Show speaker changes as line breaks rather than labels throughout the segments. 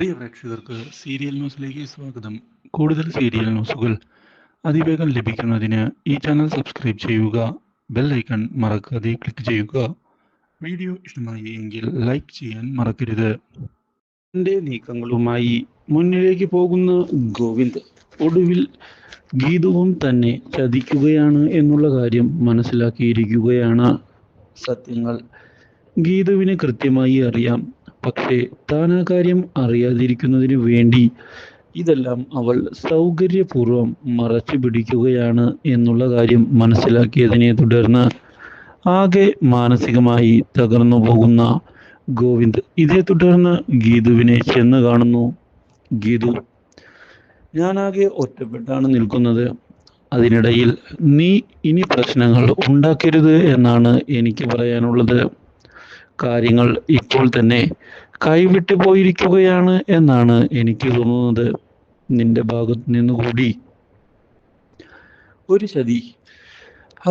പ്രിയ പ്രേക്ഷകർക്ക് സീരിയൽ ന്യൂസിലേക്ക് സ്വാഗതം. കൂടുതൽ സീരിയൽ ന്യൂസുകൾ അതിവേഗം ലഭിക്കുന്നതിന് ഈ ചാനൽ സബ്സ്ക്രൈബ് ചെയ്യുക. ബെൽ ഐക്കൺ മറക്കാതെ ക്ലിക്ക് ചെയ്യുക. വീഡിയോ ഇഷ്ടമായി എങ്കിൽ ലൈക്ക് ചെയ്യാൻ മറക്കരുത്. തന്റെ നീക്കങ്ങളുമായി മുന്നിലേക്ക് പോകുന്ന ഗോവിന്ദ് ഒടുവിൽ ഗീതുവും തന്നെ ചതിക്കുകയാണ് എന്നുള്ള കാര്യം മനസ്സിലാക്കിയിരിക്കുകയാണ്. സത്യങ്ങൾ ഗീതുവിന് കൃത്യമായി അറിയാം. പക്ഷേ താൻ ആ കാര്യം അറിയാതിരിക്കുന്നതിനു വേണ്ടി ഇതെല്ലാം അവൾ സൗകര്യപൂർവ്വം മറച്ചു പിടിക്കുകയാണ് എന്നുള്ള കാര്യം മനസ്സിലാക്കിയതിനെ തുടർന്ന് ആകെ മാനസികമായി തകർന്നു പോകുന്ന ഗോവിന്ദ് ഇതേ തുടർന്ന് ഗീതുവിനെ ചെന്ന് കാണുന്നു. ഗീതു, ഞാനാകെ ഒറ്റപ്പെട്ടാണ് നിൽക്കുന്നത്. അതിനിടയിൽ നീ ഇനി പ്രശ്നങ്ങൾ ഉണ്ടാക്കരുത് എന്നാണ് എനിക്ക് പറയാനുള്ളത്. കാര്യങ്ങൾ ഇപ്പോൾ തന്നെ കൈവിട്ടു പോയിരിക്കുകയാണ് എന്നാണ് എനിക്ക് തോന്നുന്നത്. നിന്റെ ഭാഗത്തു നിന്നുകൂടി ഒരു ചതി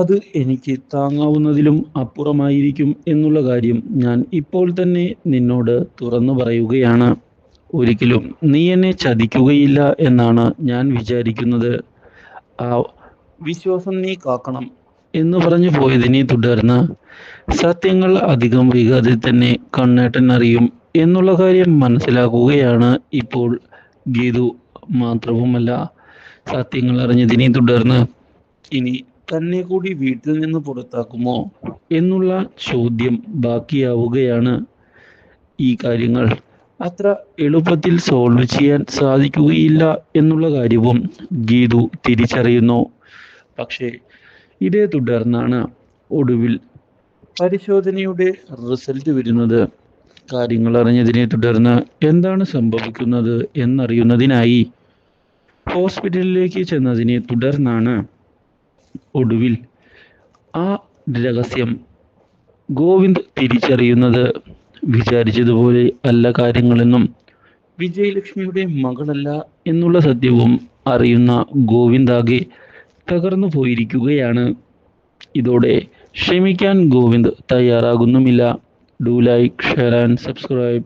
അത് എനിക്ക് താങ്ങാവുന്നതിലും അപ്പുറമായിരിക്കും എന്നുള്ള കാര്യം ഞാൻ ഇപ്പോൾ തന്നെ നിന്നോട് തുറന്നു പറയുകയാണ്. ഒരിക്കലും നീ എന്നെ ചതിക്കുകയില്ല എന്നാണ് ഞാൻ വിചാരിക്കുന്നത്. ആ വിശ്വാസം നീ കാക്കണം എന്ന് പറഞ്ഞു പോയതിനെ തുടർന്ന് സത്യങ്ങൾ അധികം വൈകാതെ തന്നെ കണ്ണേട്ടൻ അറിയും എന്നുള്ള കാര്യം മനസ്സിലാക്കുകയാണ് ഇപ്പോൾ ഗീതു. മാത്രവുമല്ല, സത്യങ്ങൾ അറിഞ്ഞതിനെ തുടർന്ന് ഇനി തന്നെ കൂടി വീട്ടിൽ നിന്ന് പുറത്താക്കുമോ എന്നുള്ള ചോദ്യം ബാക്കിയാവുകയാണ്. ഈ കാര്യങ്ങൾ അത്ര എളുപ്പത്തിൽ സോൾവ് ചെയ്യാൻ സാധിക്കുകയില്ല എന്നുള്ള കാര്യവും ഗീതു തിരിച്ചറിയുന്നു. പക്ഷേ ഇതേ തുടർന്നാണ് ഒടുവിൽ പരിശോധനയുടെ റിസൾട്ട് വരുന്നത്. കാര്യങ്ങൾ അറിഞ്ഞതിനെ തുടർന്ന് എന്താണ് സംഭവിക്കുന്നത് എന്നറിയുന്നതിനായി ഹോസ്പിറ്റലിലേക്ക് ചെന്നതിനെ തുടർന്നാണ് ഒടുവിൽ ആ രഹസ്യം ഗോവിന്ദ് തിരിച്ചറിയുന്നത്. വിചാരിച്ചതുപോലെ അല്ല കാര്യങ്ങളെന്നും വിജയലക്ഷ്മിയുടെ മകളല്ല എന്നുള്ള സത്യവും അറിയുന്ന ഗോവിന്ദാകെ തകർന്നു പോയിരിക്കുകയാണ്. ഇതോടെ ക്ഷമിക്കാൻ ഗോവിന്ദ് തയ്യാറാകുന്നുമില്ല. Do like, share and subscribe.